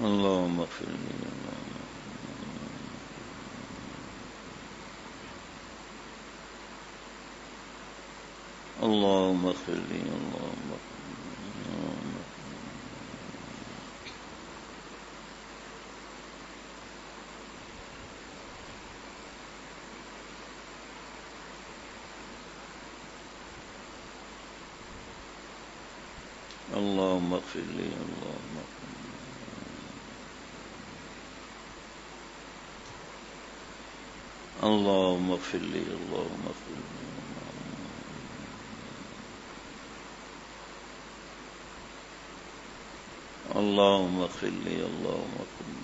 اللهم اغفر لي اللهم اغفر لي اللهم اغفر لي اللهم اغفر لي اللهم اغفر لي اللهم اغفر لي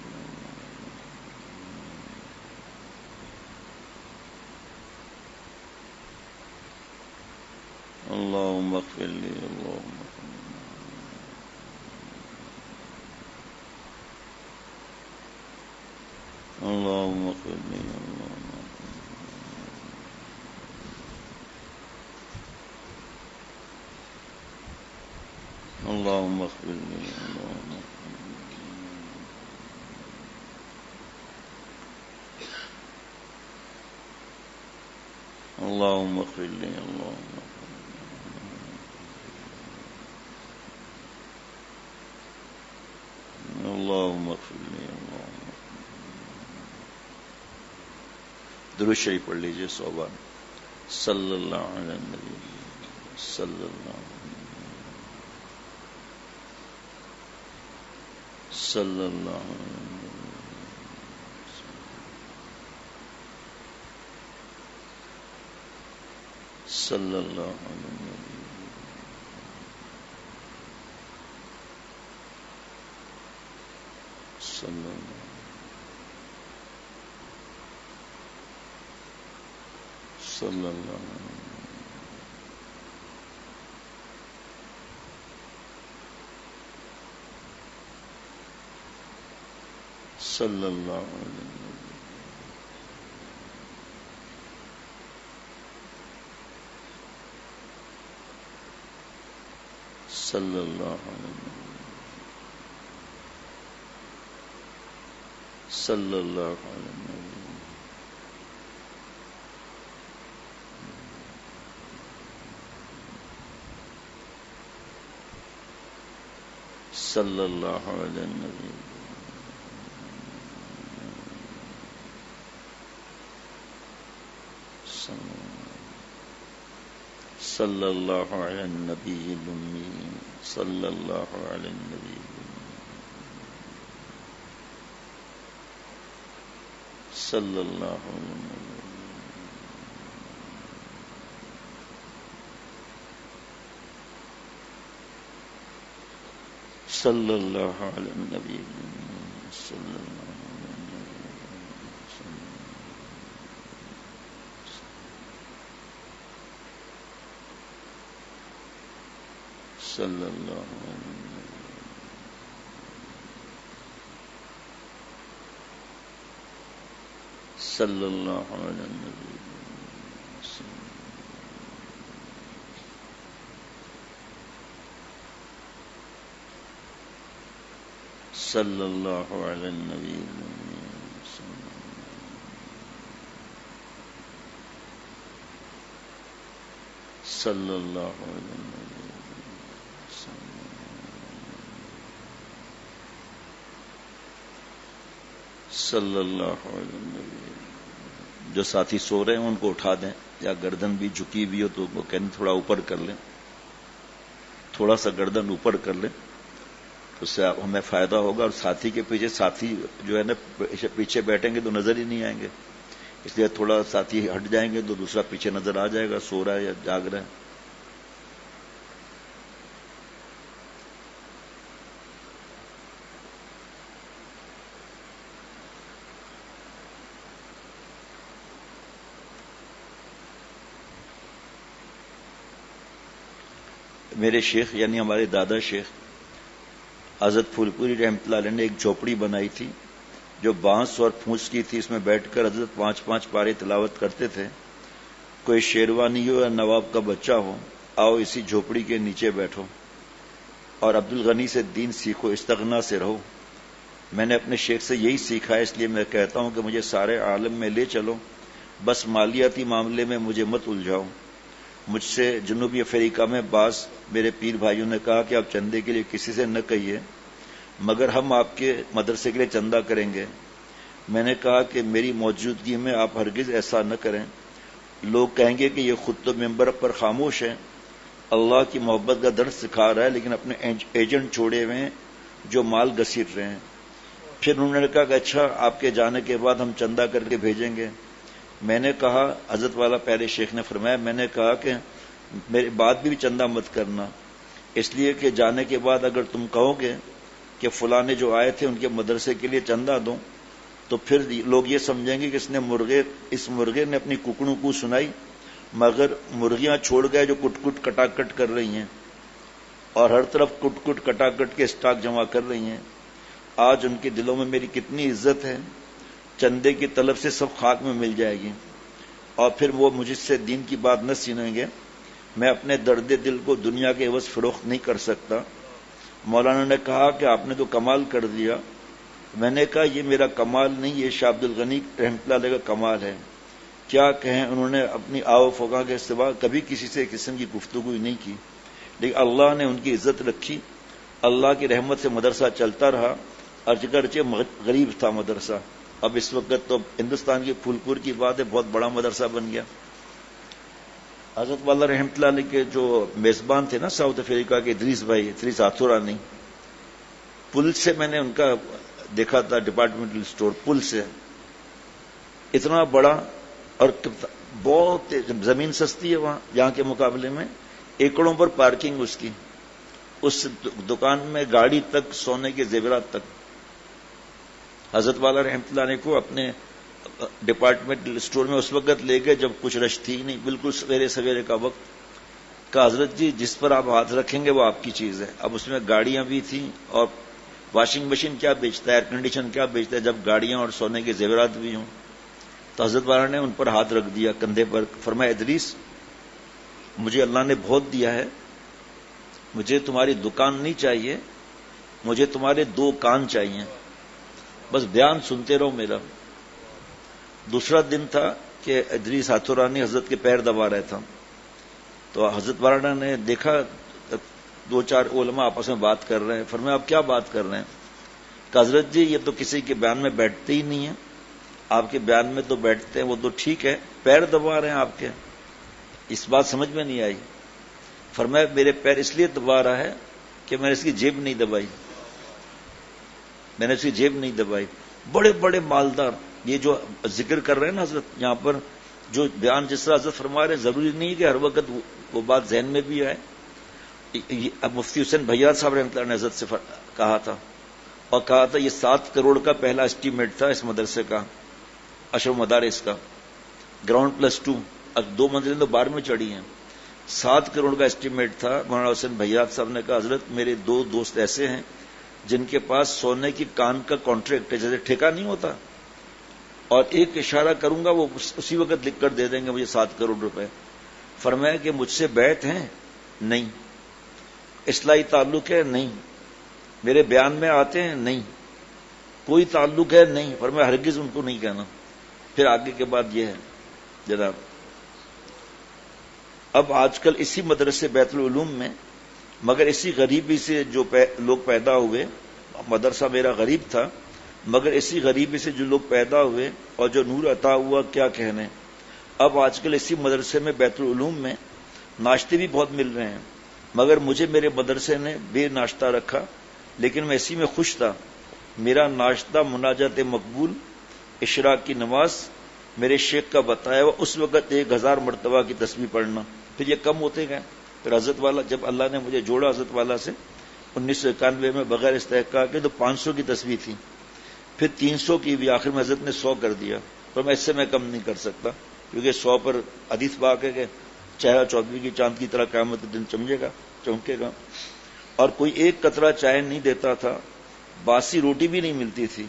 اللهم اغفر لي اللهم اغفر لي اللهم اللهم اغفر لي اللهم اغفر لي اللهم اغفر لي اللهم اغفر لي درود شریف پڑھ لیجیے 100 بار صلی اللہ علیہ النبی صلی اللہ صلی اللہ صلی اللہ علیہ النبی صلی اللہ صلی اللہ صلی اللہ علیہ صلی اللہ علیہ صلی اللہ علیہ صلی اللہ علیہ النبی صلی اللہ علیہ النبی الامی صلی اللہ علیہ النبی صلی اللہ علیہ النبی صلی اللہ علیہ النبی صلی اللہ صلی اللہ صلی اللہ علیہ النبی صلی اللہ علیہ النبی صلی اللہ علیہ النبی صلی اللہ علیہ النبی. جو ساتھی سو رہے ہیں ان کو اٹھا دیں، یا گردن بھی جھکی ہوئی ہو تو وہ کہیں تھوڑا اوپر کر لیں، تھوڑا سا گردن اوپر کر لیں، اس سے ہمیں فائدہ ہوگا. اور ساتھی کے پیچھے ساتھی جو ہے نا پیچھے بیٹھیں گے تو نظر ہی نہیں آئیں گے، اس لیے تھوڑا ساتھی ہٹ جائیں گے تو دوسرا پیچھے نظر آ جائے گا سو رہا ہے یا جاگ رہا ہے. میرے شیخ یعنی ہمارے دادا شیخ حضرت پھول پوری رحمۃ اللہ علیہ نے ایک جھوپڑی بنائی تھی جو بانس اور پھوس کی تھی. اس میں بیٹھ کر حضرت 5 پارے تلاوت کرتے تھے. کوئی شیروانی ہو یا نواب کا بچہ ہو، آؤ اسی جھوپڑی کے نیچے بیٹھو اور عبد الغنی سے دین سیکھو، استغنا سے رہو. میں نے اپنے شیخ سے یہی سیکھا ہے، اس لیے میں کہتا ہوں کہ مجھے سارے عالم میں لے چلو، بس مالیاتی معاملے میں مجھے مت الجھاؤ۔ مجھ سے جنوبی افریقہ میں بعض میرے پیر بھائیوں نے کہا کہ آپ چندے کے لیے کسی سے نہ کہیے، مگر ہم آپ کے مدرسے کے لیے چندہ کریں گے۔ میں نے کہا کہ میری موجودگی میں آپ ہرگز ایسا نہ کریں، لوگ کہیں گے کہ یہ خود تو ممبر پر خاموش ہے، اللہ کی محبت کا درس سکھا رہا ہے، لیکن اپنے ایجنٹ چھوڑے ہوئے ہیں جو مال گھسیٹ رہے ہیں۔ پھر انہوں نے کہا کہ اچھا آپ کے جانے کے بعد ہم چندہ کر کے بھیجیں گے۔ میں نے کہا، حضرت والا پہلے شیخ نے فرمایا، میں نے کہا کہ میرے بعد بھی چندہ مت کرنا، اس لیے کہ جانے کے بعد اگر تم کہو گے کہ فلاں نے جو آئے تھے ان کے مدرسے کے لیے چندہ دو، تو پھر لوگ یہ سمجھیں گے کہ اس مرغے نے اپنی ککڑوں کو سنائی، مگر مرغیاں چھوڑ گئے جو کٹ کٹ کٹا کٹ کر رہی ہیں اور ہر طرف کٹ کٹ کٹا کٹ کے سٹاک جمع کر رہی ہیں۔ آج ان کے دلوں میں میری کتنی عزت ہے، چندے کی طلب سے سب خاک میں مل جائے گی، اور پھر وہ مجھ سے دین کی بات نہ سنیں گے۔ میں اپنے درد دل کو دنیا کے عوض فروخت نہیں کر سکتا۔ مولانا نے کہا کہ آپ نے تو کمال کر دیا۔ میں نے کہا یہ میرا کمال نہیں، یہ شاہ عبد الغنی رحمۃ اللہ علیہ کا کمال ہے۔ کیا کہیں، انہوں نے اپنی آو فوقا کے سوا کبھی کسی سے قسم کی گفتگو نہیں کی، لیکن اللہ نے ان کی عزت رکھی۔ اللہ کی رحمت سے مدرسہ چلتا رہا، اگرچہ غریب تھا مدرسہ۔ اب اس وقت تو ہندوستان کی پھول پور کی بات ہے، بہت بڑا مدرسہ بن گیا۔ حضرت والا رحمۃ اللہ علیہ کے جو میزبان تھے نا ساؤتھ افریقہ کے ادریس آتھورانی، پل سے میں نے ان کا دیکھا تھا، ڈپارٹمنٹل اسٹور پل سے اتنا بڑا، اور بہت زمین سستی ہے وہاں یہاں کے مقابلے میں، ایکڑوں پر پارکنگ اس کی، اس دکان میں گاڑی تک، سونے کے زیورات تک۔ حضرت والا رحمۃ اللہ علیہ کو اپنے ڈپارٹمنٹل اسٹور میں اس وقت لے گئے جب کچھ رش تھی نہیں، بالکل سویرے سویرے کا وقت۔ کہا حضرت جی جس پر آپ ہاتھ رکھیں گے وہ آپ کی چیز ہے۔ اب اس میں گاڑیاں بھی تھیں، اور واشنگ مشین کیا بیچتا ہے، ایئر کنڈیشن کیا بیچتا ہے جب گاڑیاں اور سونے کے زیورات بھی ہوں۔ تو حضرت والا نے ان پر ہاتھ رکھ دیا کندھے پر، فرمایا ادریس مجھے اللہ نے بہت دیا ہے، مجھے تمہاری دکان نہیں چاہیے، مجھے تمہارے 2 کان چاہیے، بس بیان سنتے رہو میرا۔ دوسرا دن تھا کہ ادریس آتھورانی حضرت کے پیر دبا رہا تھا، تو حضرت والا نے دیکھا 2-4 علماء آپس میں بات کر رہے ہیں۔ فرمایا آپ کیا بات کر رہے ہیں؟ کہ حضرت جی یہ تو کسی کے بیان میں بیٹھتے ہی نہیں ہیں، آپ کے بیان میں تو بیٹھتے ہیں، وہ تو ٹھیک ہے، پیر دبا رہے ہیں آپ کے، اس بات سمجھ میں نہیں آئی۔ فرمایا میرے پیر اس لیے دبا رہا ہے کہ میں نے اس کی جیب نہیں دبائی، میں نے اس کی جیب نہیں دبائی۔ بڑے بڑے مالدار یہ جو ذکر کر رہے ہیں نا حضرت، یہاں پر جو بیان جس طرح حضرت فرما رہے ہیں، ضروری نہیں کہ ہر وقت وہ بات ذہن میں بھی آئے۔ اب مفتی حسین بھیار صاحب رحمۃ اللہ نے حضرت سے کہا تھا، اور کہا تھا یہ 7 کروڑ کا پہلا اسٹیمیٹ تھا اس مدرسے کا، اشر مدارس کا، گراؤنڈ +2، اب 2 منزلیں تو 12 میں چڑھی ہیں، 7 کروڑ کا اسٹیمیٹ تھا۔ مولانا حسین بھیار صاحب نے کہا حضرت میرے 2 دوست ایسے ہیں جن کے پاس سونے کی کان کا کانٹریکٹ ہے، جیسے ٹھیکہ نہیں ہوتا، اور ایک اشارہ کروں گا وہ اسی وقت لکھ کر دے دیں گے مجھے 7 کروڑ روپے۔ فرمایا کہ مجھ سے بیعت ہیں؟ نہیں۔ اصلاحی تعلق ہے؟ نہیں۔ میرے بیان میں آتے ہیں؟ نہیں۔ کوئی تعلق ہے؟ نہیں۔ فرمایا ہرگز ان کو نہیں کہنا۔ پھر آگے کے بعد یہ ہے جناب، اب آج کل اسی مدرسے بیت العلوم میں، مگر اسی غریبی سے جو لوگ پیدا ہوئے، مدرسہ میرا غریب تھا، مگر اسی غریبی سے جو لوگ پیدا ہوئے اور جو نور عطا ہوا کیا کہنے۔ اب آج کل اسی مدرسے میں بیت العلوم میں ناشتے بھی بہت مل رہے ہیں، مگر مجھے میرے مدرسے نے بے ناشتہ رکھا، لیکن میں اسی میں خوش تھا۔ میرا ناشتہ مناجات مقبول، اشراق کی نماز، میرے شیخ کا بتایا ہوا اس وقت 1000 مرتبہ کی تسبیح پڑھنا، پھر یہ کم ہوتے گئے۔ پھر حضرت والا جب اللہ نے مجھے جوڑا حضرت والا سے 1991 میں بغیر استحقاق کے، تو 500 کی تسبیح تھی، پھر 300 کی بھی، آخر میں حضرت نے 100 کر دیا، پر میں اس سے میں کم نہیں کر سکتا، کیونکہ 100 پر حدیث پاک ہے کہ چہرہ چودھویں کی چاند کی طرح قیامت کے دن چمکے گا۔ اور کوئی ایک قطرہ چائے نہیں دیتا تھا، باسی روٹی بھی نہیں ملتی تھی،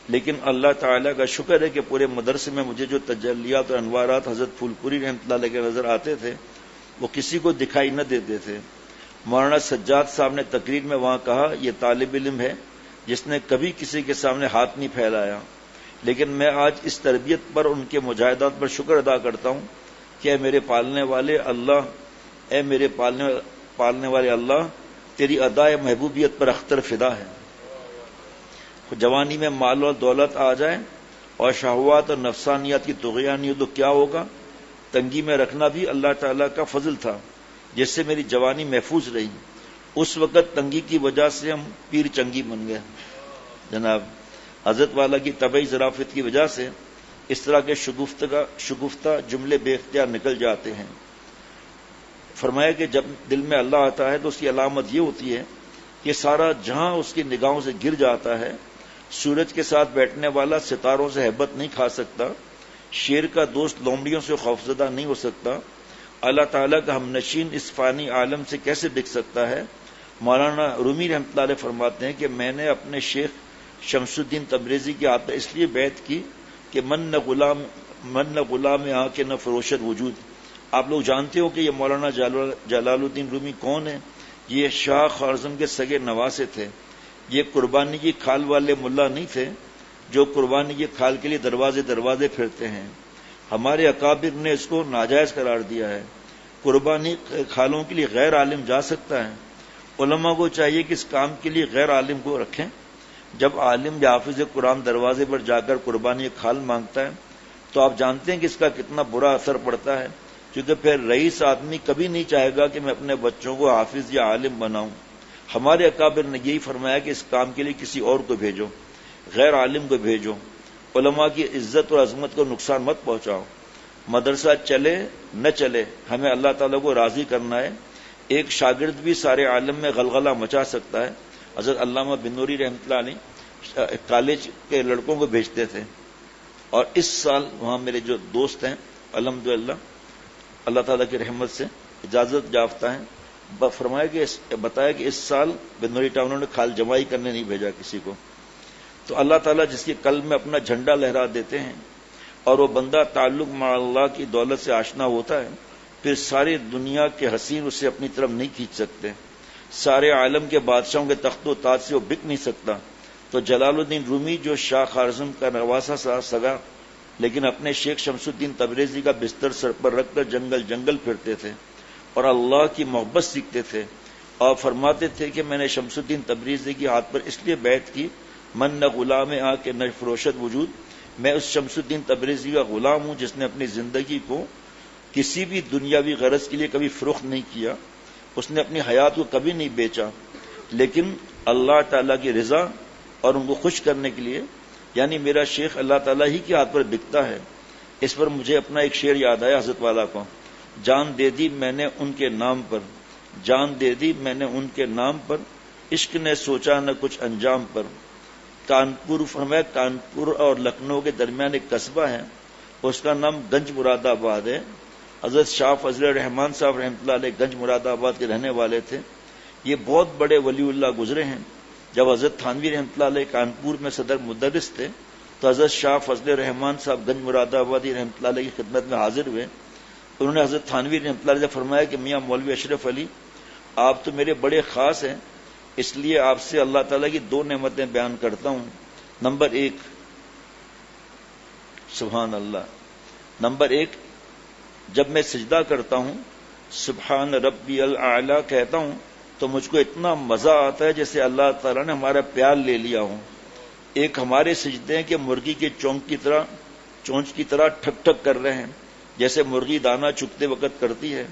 لیکن اللہ تعالیٰ کا شکر ہے کہ پورے مدرسے میں مجھے جو تجلیات اور انوارات حضرت پھول پوری رحمۃ اللہ علیہ کے نظر آتے تھے وہ کسی کو دکھائی نہ دیتے تھے۔ مولانا سجاد صاحب نے تقریر میں وہاں کہا یہ طالب علم ہے جس نے کبھی کسی کے سامنے ہاتھ نہیں پھیلایا، لیکن میں آج اس تربیت پر، ان کے مجاہدات پر شکر ادا کرتا ہوں کہ اے میرے پالنے والے اللہ، اے میرے پالنے والے اللہ، تیری ادائے محبوبیت پر اختر فدا ہے۔ جوانی میں مال اور دولت آ جائے اور شہوات اور نفسانیات کی طغیانی ہو تو کیا ہوگا؟ تنگی میں رکھنا بھی اللہ تعالیٰ کا فضل تھا، جس سے میری جوانی محفوظ رہی۔ اس وقت تنگی کی وجہ سے ہم پیر چنگی بن گئے جناب۔ حضرت والا کی طبعی ظرافت کی وجہ سے اس طرح کے شگفتہ جملے بے اختیار نکل جاتے ہیں۔ فرمایا کہ جب دل میں اللہ آتا ہے تو اس کی علامت یہ ہوتی ہے کہ سارا جہاں اس کی نگاہوں سے گر جاتا ہے۔ سورج کے ساتھ بیٹھنے والا ستاروں سے ہیبت نہیں کھا سکتا، شیر کا دوست لومڑیوں سے خوفزدہ نہیں ہو سکتا، اللہ تعالیٰ کا ہم نشین اس فانی عالم سے کیسے بک سکتا ہے۔ مولانا رومی رحمۃ اللہ علیہ فرماتے ہیں کہ میں نے اپنے شیخ شمس الدین تبریزی کی آت اس لیے بیعت کی کہ من نہ غلام آ کے نہ فروشت وجود۔ آپ لوگ جانتے ہو کہ یہ مولانا جلال الدین رومی کون ہے؟ یہ شاہ خوارزم کے سگے نواسے تھے۔ یہ قربانی کی کھال والے ملا نہیں تھے جو قربانی کی کھال کے لیے دروازے پھرتے ہیں۔ ہمارے اکابر نے اس کو ناجائز قرار دیا ہے۔ قربانی کھالوں کے لیے غیر عالم جا سکتا ہے؟ علماء کو چاہیے کہ اس کام کے لیے غیر عالم کو رکھیں۔ جب عالم یا حافظ قرآن دروازے پر جا کر قربانی کھال مانگتا ہے تو آپ جانتے ہیں کہ اس کا کتنا برا اثر پڑتا ہے، کیونکہ پھر رئیس آدمی کبھی نہیں چاہے گا کہ میں اپنے بچوں کو حافظ یا عالم بناؤں۔ ہمارے اکابر نے یہی فرمایا کہ اس کام کے لیے کسی اور کو بھیجو، غیر عالم کو بھیجو۔ علماء کی عزت اور عظمت کو نقصان مت پہنچاؤ۔ مدرسہ چلے نہ چلے، ہمیں اللہ تعالیٰ کو راضی کرنا ہے۔ ایک شاگرد بھی سارے عالم میں غلغلہ مچا سکتا ہے۔ حضرت علامہ بن نوری رحمۃ اللہ علیہ کالج کے لڑکوں کو بھیجتے تھے، اور اس سال وہاں میرے جو دوست ہیں الحمدللہ اللہ تعالیٰ کی رحمت سے اجازت یافتہ ہیں، بتایا کہ اس سال بن نوری ٹاؤن نے کھال جمائی کرنے نہیں بھیجا کسی کو۔ تو اللہ تعالیٰ جس کے قلب میں اپنا جھنڈا لہرا دیتے ہیں اور وہ بندہ تعلق مع اللہ کی دولت سے آشنا ہوتا ہے، پھر ساری دنیا کے حسین اسے اپنی طرف نہیں کھینچ سکتے، سارے عالم کے بادشاہوں کے تخت و تاج سے وہ بک نہیں سکتا۔ تو جلال الدین رومی جو شاہ خوارزم کا نواسا سگا، لیکن اپنے شیخ شمس الدین تبریزی کا بستر سر پر رکھ کر جنگل پھرتے تھے اور اللہ کی محبت سیکھتے تھے، اور فرماتے تھے کہ میں نے شمس الدین تبریزی کی ہاتھ پر اس لیے بیعت کی، من نہ غلام آ کے نہ فروشت وجود، میں اس شمس الدین تبریزی کا غلام ہوں جس نے اپنی زندگی کو کسی بھی دنیاوی غرض کے لیے کبھی فروخت نہیں کیا، اس نے اپنی حیات کو کبھی نہیں بیچا، لیکن اللہ تعالیٰ کی رضا اور ان کو خوش کرنے کے لیے، یعنی میرا شیخ اللہ تعالیٰ ہی کے ہاتھ پر بکتا ہے۔ اس پر مجھے اپنا ایک شعر یاد آیا حضرت والا کو، جان دے دی میں نے ان کے نام پر، جان دے دی میں نے ان کے نام پر، عشق نے سوچا نہ کچھ انجام پر۔ کانپور اور لکھنؤ کے درمیان ایک قصبہ ہے، اس کا نام گنج مراد آباد ہے۔ حضرت شاہ فضل الرحمان صاحب رحمۃ اللہ علیہ گنج مراد آباد کے رہنے والے تھے۔ یہ بہت بڑے ولی اللہ گزرے ہیں۔ جب حضرت تھانوی رحمۃ اللہ علیہ کانپور میں صدر مدرس تھے تو حضرت شاہ فضل الرحمان صاحب گنج مراد آبادی رحمۃ اللہ علیہ کی خدمت میں حاضر ہوئے۔ انہوں نے حضرت تھانوی رحمۃ اللہ علیہ سے فرمایا کہ میاں مولوی اشرف علی، آپ تو میرے بڑے خاص ہیں، اس لیے آپ سے اللہ تعالیٰ کی 2 نعمتیں بیان کرتا ہوں۔ نمبر 1، سبحان اللہ، نمبر 1، جب میں سجدہ کرتا ہوں سبحان ربی الاعلیٰ کہتا ہوں تو مجھ کو اتنا مزہ آتا ہے جیسے اللہ تعالیٰ نے ہمارا پیار لے لیا ہوں۔ ایک ہمارے سجدے ہیں کہ مرغی کے چونچ کی طرح ٹھک ٹھک کر رہے ہیں، جیسے مرغی دانہ چگتے وقت کرتی ہے۔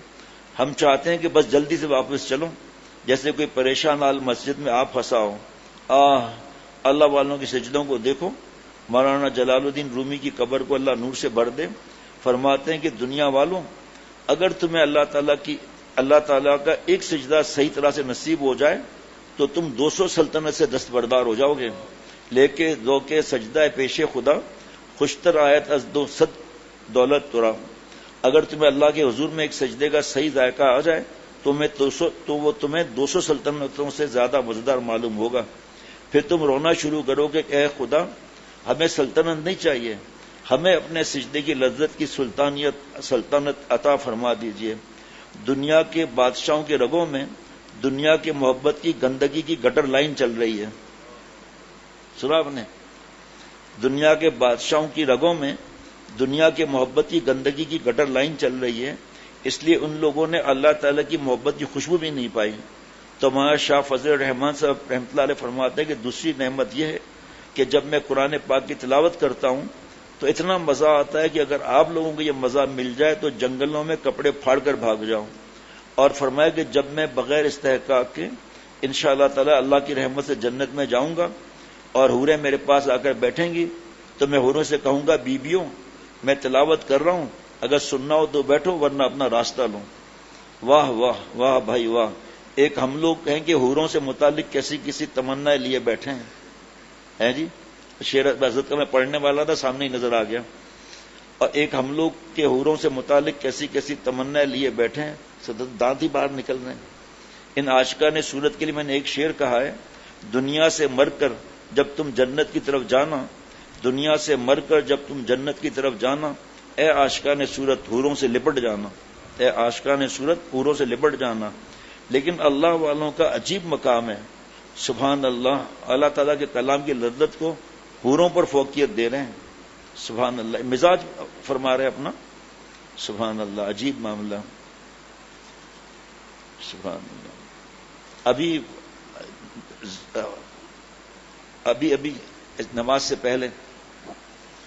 ہم چاہتے ہیں کہ بس جلدی سے واپس چلو، جیسے کوئی پریشان حال مسجد میں آپ پھنسا ہو۔ اللہ والوں کے سجدوں کو دیکھو۔ مولانا جلال الدین رومی کی قبر کو اللہ نور سے بھر دے۔ فرماتے ہیں کہ دنیا والوں، اگر تمہیں اللہ تعالیٰ کا ایک سجدہ صحیح طرح سے نصیب ہو جائے تو تم 200 سلطنت سے دستبردار ہو جاؤ گے، لیکن دو کے سجدہ پیش خدا خوشتر آیت از 200 دولت ترا۔ اگر تمہیں اللہ کے حضور میں ایک سجدے کا صحیح ذائقہ آ جائے تو وہ تمہیں 200 سلطنتوں سے زیادہ مزیدار معلوم ہوگا۔ پھر تم رونا شروع کرو کہ اے خدا، ہمیں سلطنت نہیں چاہیے، ہمیں اپنے سجدے کی لذت کی سلطنت عطا فرما دیجئے۔ دنیا کے بادشاہوں کے رگوں میں دنیا کے محبت کی گندگی کی گٹر لائن چل رہی ہے۔ سنا آپ نے؟ دنیا کے بادشاہوں کی رگوں میں دنیا کے محبت کی گندگی کی گٹر لائن چل رہی ہے، اس لیے ان لوگوں نے اللہ تعالیٰ کی محبت کی خوشبو بھی نہیں پائی. تو مولانا شاہ فضل الرحمان صاحب رحمۃ اللہ علیہ فرماتے ہیں کہ دوسری نعمت یہ ہے کہ جب میں قرآن پاک کی تلاوت کرتا ہوں تو اتنا مزہ آتا ہے کہ اگر آپ لوگوں کو یہ مزہ مل جائے تو جنگلوں میں کپڑے پھاڑ کر بھاگ جاؤں. اور فرمایا کہ جب میں بغیر استحقاق کے انشاءاللہ تعالی اللہ کی رحمت سے جنت میں جاؤں گا اور حوریں میرے پاس آ کر بیٹھیں گی تو میں حوروں سے کہوں گا بیبیوں میں تلاوت کر رہا ہوں، اگر سننا ہو تو بیٹھو ورنہ اپنا راستہ لو. واہ واہ واہ بھائی واہ. ایک ہم لوگ کہیں کہ حوروں سے متعلق کیسی کسی تمنا لیے بیٹھے ہیں جی. شعر حضرت کا میں پڑھنے والا تھا، سامنے ہی نظر آ گیا. اور ایک ہم لوگ کے حوروں سے متعلق کیسی کیسی تمنا لیے بیٹھے ہیں، دانت ہی باہر نکل رہے ہیں. ان عاشقان صورت کے لیے میں نے ایک شعر کہا ہے، دنیا سے مر کر جب تم جنت کی طرف جانا، دنیا سے مر کر جب تم جنت کی طرف جانا، اے عاشقان صورت حوروں سے لپٹ جانا، اے عاشقان صورت حوروں سے لپٹ جانا. لیکن اللہ والوں کا عجیب مقام ہے. سبحان اللہ، اللہ تعالیٰ کے کلام کی لذت کو حوروں پر فوقیت دے رہے ہیں. سبحان اللہ، مزاج فرما رہے اپنا. سبحان اللہ، عجیب معاملہ. سبحان اللہ. ابھی نماز سے پہلے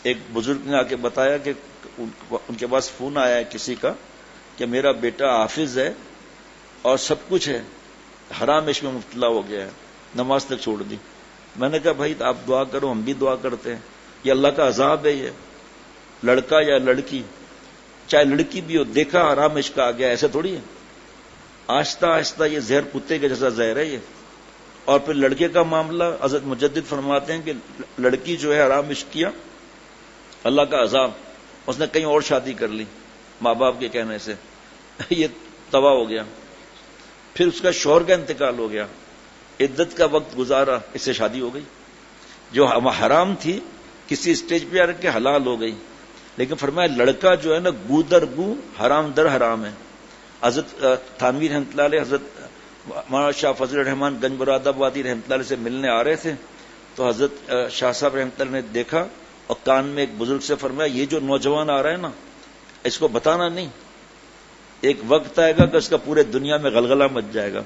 ایک بزرگ نے آ کے بتایا کہ ان کے پاس فون آیا ہے کسی کا کہ میرا بیٹا حافظ ہے اور سب کچھ ہے، حرام عشق میں مبتلا ہو گیا ہے، نماز تک چھوڑ دی. میں نے کہا بھائی آپ دعا کرو، ہم بھی دعا کرتے ہیں. یہ اللہ کا عذاب ہے. یہ لڑکا یا لڑکی، چاہے لڑکی بھی ہو، دیکھا حرام عشق آ گیا، ایسے تھوڑی ہے. آہستہ آہستہ یہ زہر کتے کے جیسا زہر ہے یہ. اور پھر لڑکے کا معاملہ حضرت مجدد فرماتے ہیں کہ لڑکی جو ہے حرام عشق کیا، اللہ کا عذاب، اس نے کہیں اور شادی کر لی ماں باپ کے کہنے سے، یہ تباہ ہو گیا. پھر اس کا شوہر کا انتقال ہو گیا، عدت کا وقت گزارا، اس سے شادی ہو گئی. جو حرام تھی کسی اسٹیج پہ آ کے حلال ہو گئی. لیکن فرمایا لڑکا جو ہے نا گو در گو، حرام در حرام ہے. حضرت تھانوی رحمۃ اللہ علیہ، حضرت مولانا شاہ فضل الرحمان گنج مراد آبادی رحمۃ اللہ علیہ سے ملنے آ رہے تھے تو حضرت شاہ صاحب رحمۃ اللہ نے دیکھا اور کان میں ایک بزرگ سے فرمایا یہ جو نوجوان آ رہا ہے نا اس کو بتانا نہیں، ایک وقت آئے گا کہ اس کا پورے دنیا میں غلغلہ مچ جائے گا.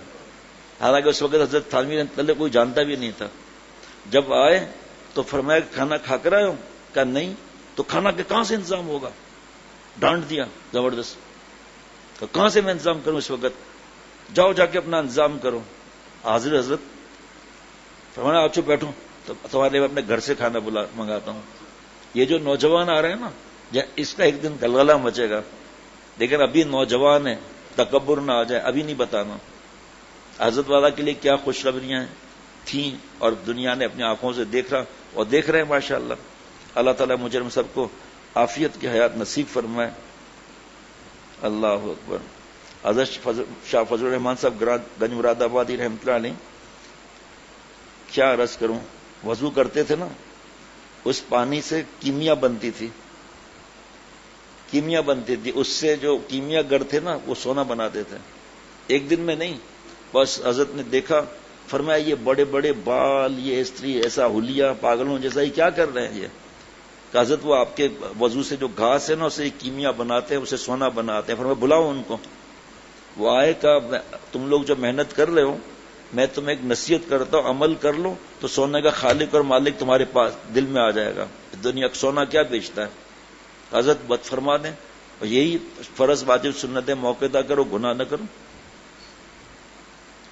حالانکہ اس وقت حضرت تھانوی رحمۃ اللہ کوئی جانتا بھی نہیں تھا. جب آئے تو فرمایا کھانا کھا کر آئے ہو؟ کہا نہیں. تو کھانا کے کہاں سے انتظام ہوگا؟ ڈانٹ دیا زبردست. تو کہاں سے میں انتظام کروں اس وقت؟ جاؤ جا کے اپنا انتظام کرو. حاضر حضرت فرمایا آپ چپ بیٹھو، تو تمہارے لیے اپنے گھر سے کھانا منگاتا ہوں. یہ جو نوجوان آ رہے ہیں نا، اس کا ایک دن گلگلہ مچے گا. لیکن ابھی نوجوان ہے، تکبر نہ آ جائے، ابھی نہیں بتانا. حضرت والا کے لیے کیا خوشخبریاں تھیں اور دنیا نے اپنی آنکھوں سے دیکھا اور دیکھ رہے ہیں ماشاءاللہ. اللہ تعالیٰ مجھے ہم سب کو عافیت کی حیات نصیب فرمائے. اللہ اکبر. حضرت شاہ فضل الرحمان صاحب گنج مراد آبادی رحمۃ اللہ علیہ، کیا عرض کروں، وضو کرتے تھے نا، اس پانی سے کیمیا بنتی تھی، کیمیا بنتی تھی. اس سے جو کیمیا گر تھے نا وہ سونا بناتے تھے. ایک دن میں نہیں، بس حضرت نے دیکھا، فرمایا یہ بڑے بڑے بال، یہ استری ایسا حلیہ پاگلوں جیسا ہی کیا کر رہے ہیں یہ؟ کہ حضرت وہ آپ کے وضو سے جو گھاس ہے نا اسے کیمیا بناتے ہیں، اسے سونا بناتے ہیں. فرمایا بلاؤ ان کو. وہ آئے کہ تم لوگ جو محنت کر رہے ہو میں تمہیں ایک نصیحت کرتا ہوں، عمل کر لو تو سونے کا خالق اور مالک تمہارے پاس دل میں آ جائے گا. دنیا سونا کیا بیچتا ہے؟ حضرت بد فرما دیں. اور یہی فرض واجب سنتیں موقع کرو، گناہ نہ کرو،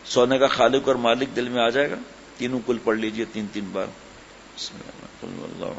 سونے کا خالق اور مالک دل میں آ جائے گا. تینوں کل پڑھ لیجئے 3 بار. بسم اللہ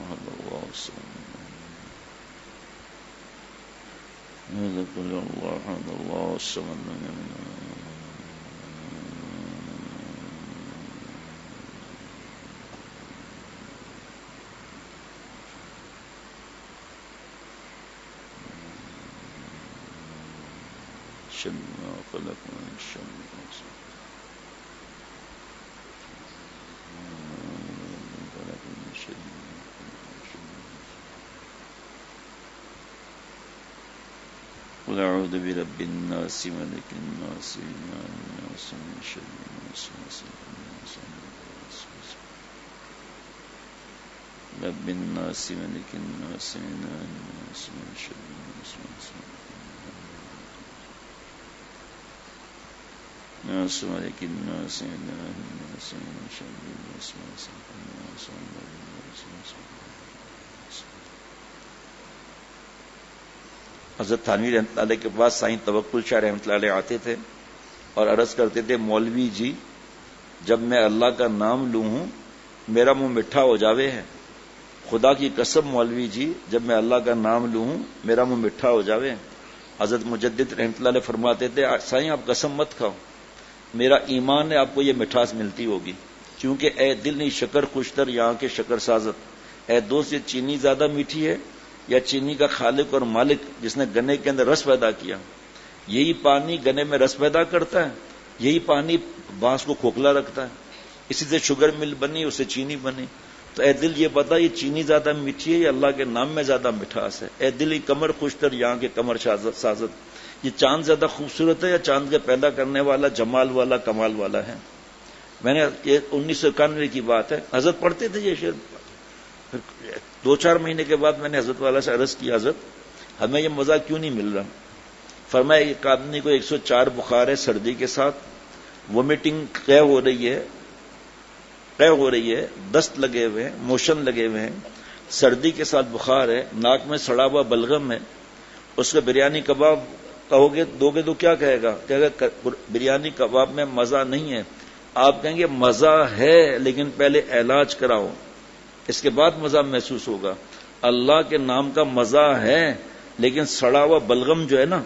قل اعوذ برب الناس ملك الناس اله الناس من شر الوسواس الخناس. رب الناس ملك الناس إله الناس من شر الناس ناس ملك الناس إله الناس من شر الناس حضرت تھانوی رحمۃ اللہ علیہ کے پاس سائیں توکل شاہ رحمۃ اللہ علیہ آتے تھے اور عرض کرتے تھے مولوی جی جب میں اللہ کا نام لوں ہوں میرا منہ میٹھا ہو جاوے ہے. خدا کی قسم مولوی جی جب میں اللہ کا نام لوں ہوں میرا منہ میٹھا ہو جاوے. حضرت مجدد رحمۃ اللہ علیہ فرماتے تھے سائیں آپ قسم مت کھاؤ میرا ایمان ہے آپ کو یہ مٹھاس ملتی ہوگی کیونکہ اے دل نہیں شکر خوشتر یہاں کے شکر سازت. اے دوست یہ چینی زیادہ میٹھی ہے یا چینی کا خالق اور مالک جس نے گنے کے اندر رس پیدا کیا؟ یہی پانی گنے میں رس پیدا کرتا ہے, یہی پانی بانس کو کھوکھلا رکھتا ہے, اسی سے شوگر مل بنی اسے چینی بنی. تو اے دل یہ بتا یہ چینی زیادہ میٹھی ہے یا اللہ کے نام میں زیادہ مٹھاس ہے؟ اے دل یہ کمر خوشتر یہاں کے کمر سازت. یہ چاند زیادہ خوبصورت ہے یا چاند کے پیدا کرنے والا جمال والا کمال والا ہے؟ میں نے 1991 کی بات ہے, حضرت پڑھتے تھے یہ شعر. 2-4 مہینے کے بعد میں نے حضرت والا سے عرض کیا حضرت ہمیں یہ مزہ کیوں نہیں مل رہا؟ فرمایا ایک آدمی کو 104 بخار ہے سردی کے ساتھ, وومیٹنگ قے ہو رہی ہے, دست لگے ہوئے ہیں, موشن لگے ہوئے ہیں, سردی کے ساتھ بخار ہے, ناک میں سڑا ہوا بلغم ہے. اس کو بریانی کباب کہو گے دو گے تو کیا کہے گا؟ کہے گا بریانی کباب میں مزہ نہیں ہے. آپ کہیں گے مزہ ہے لیکن پہلے علاج کراؤ اس کے بعد مزہ محسوس ہوگا. اللہ کے نام کا مزہ ہے لیکن سڑا ہوا بلغم جو ہے نا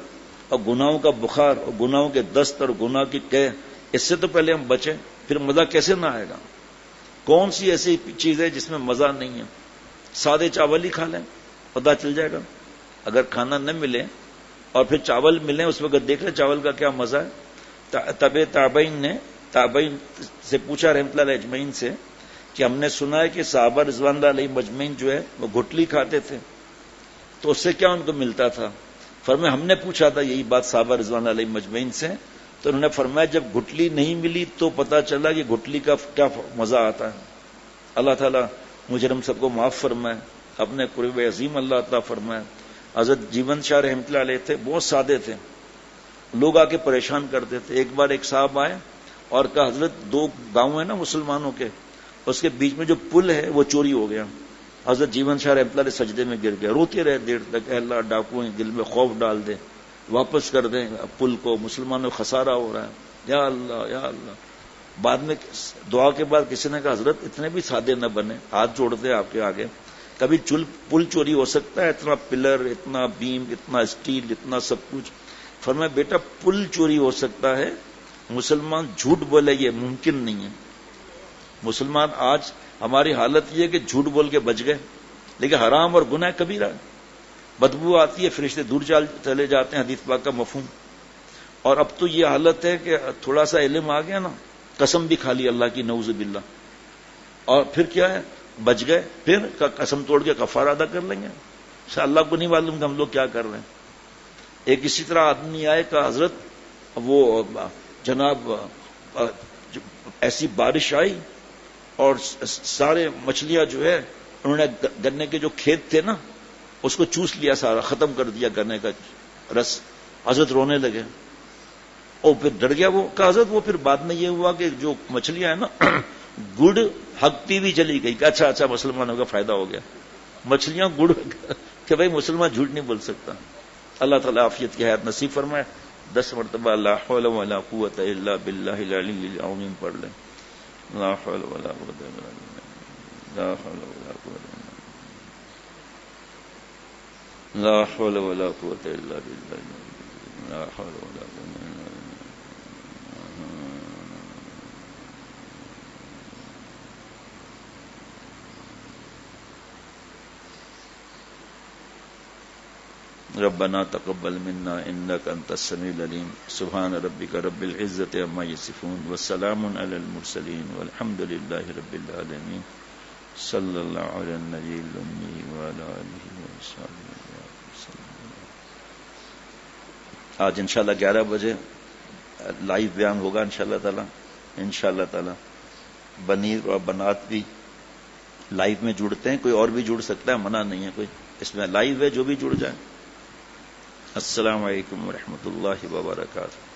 اور گناہوں کا بخار اور گناہوں کے دست اور گناہ کی قے اس سے تو پہلے ہم بچیں, پھر مزہ کیسے نہ آئے گا؟ کون سی ایسی چیز ہے جس میں مزہ نہیں ہے؟ سادے چاول ہی کھا لیں پتہ چل جائے گا. اگر کھانا نہ ملے اور پھر چاول ملیں اس وقت دیکھ لیں چاول کا کیا مزہ ہے. تابعین نے سے پوچھا رحمۃ اللہ علیہ اجمعین سے کہ ہم نے سنا ہے کہ صحابہ رضوان اللہ علیہ مجمعین جو ہے وہ گٹلی کھاتے تھے تو اس سے کیا ان کو ملتا تھا؟ فرمایا ہم نے پوچھا تھا یہی بات صحابہ رضوان اللہ علیہ مجمعین سے تو انہوں نے فرمایا جب گٹلی نہیں ملی تو پتا چلا کہ گٹلی کا کیا مزہ آتا ہے. اللہ تعالیٰ مجرم سب کو معاف فرمائے, اپنے قرب عظیم اللہ عطا فرمائے. حضرت جیون شاہ رحمۃ اللہ علیہ تھے, بہت سادے تھے, لوگ آ کے پریشان کرتے تھے. ایک بار ایک صاحب آئے اور کہا حضرت 2 گاؤں ہیں نا مسلمانوں کے, اس کے بیچ میں جو پل ہے وہ چوری ہو گیا. حضرت جیون شاہ رحمۃ اللہ علیہ سجدے میں گر گیا, روتے رہے دیر تک, اے اللہ ڈاکو ہیں دل میں خوف ڈال دے, واپس کر دیں پل کو, مسلمانوں کو خسارہ ہو رہا ہے, یا اللہ یا اللہ. بعد میں دعا کے بعد کسی نے کہا حضرت اتنے بھی سادے نہ بنے, ہاتھ جوڑتے آپ کے آگے, کبھی پل چوری ہو سکتا ہے؟ اتنا پلر, اتنا بیم, اتنا اسٹیل, اتنا سب کچھ. فرمایا بیٹا پل چوری ہو سکتا ہے, مسلمان جھوٹ بولے یہ ممکن نہیں ہے. مسلمان آج ہماری حالت یہ ہے کہ جھوٹ بول کے بچ گئے لیکن حرام اور گناہ کبیرہ, بدبو آتی ہے فرشتے دور چلے جاتے ہیں, حدیث پاک کا مفہوم. اور اب تو یہ حالت ہے کہ تھوڑا سا علم آ گیا نا قسم بھی کھا لی اللہ کی نعوذ باللہ, اور پھر کیا ہے بچ گئے, پھر قسم توڑ کے کفارہ ادا کر لیں گے. اللہ کو نہیں معلوم کہ ہم لوگ کیا کر رہے ہیں. ایک اسی طرح آدمی آئے کہ حضرت وہ جناب ایسی بارش آئی اور سارے مچھلیاں جو ہے انہوں نے گنے کے جو کھیت تھے نا اس کو چوس لیا, سارا ختم کر دیا گنے کا رس. حضرت رونے لگے اور پھر ڈر گیا وہ. کہ حضرت وہ پھر بعد میں یہ ہوا کہ جو مچھلیاں ہیں نا گڑ ہکتی بھی چلی گئی کہ اچھا مسلمانوں کا فائدہ ہو گیا, مچھلیاں گڑ کہ بھائی مسلمان جھوٹ نہیں بول سکتا. اللہ تعالیٰ عافیت کی حیات نصیب فرمائے. 10 مرتبہ لا حول ولا قوت الا باللہ العلی العظیم پڑھ لیں. لا حول ولا قوت الا باللہ, لا حول ولا قوت لا حول ولا قوت الا باللہ, لا حول ولا قوت. ربنا تقبل منا انك انت السميع العليم. سبحان ربك رب العزة عما يصفون وسلام على المرسلين والحمد لله رب العالمين. صلی اللہ علی النبی الأمی وعلى آلہ وصحبہ وسلم. آج انشاءاللہ 11 بجے لائیو بیان ہوگا انشاءاللہ تعالی. بنیر اور بنات بھی لائیو میں جڑتے ہیں، کوئی اور بھی جڑ سکتا ہے، منع نہیں ہے کوئی، اس میں لائیو ہے جو بھی جڑ جائے۔ السلام علیکم ورحمۃ اللہ وبرکاتہ۔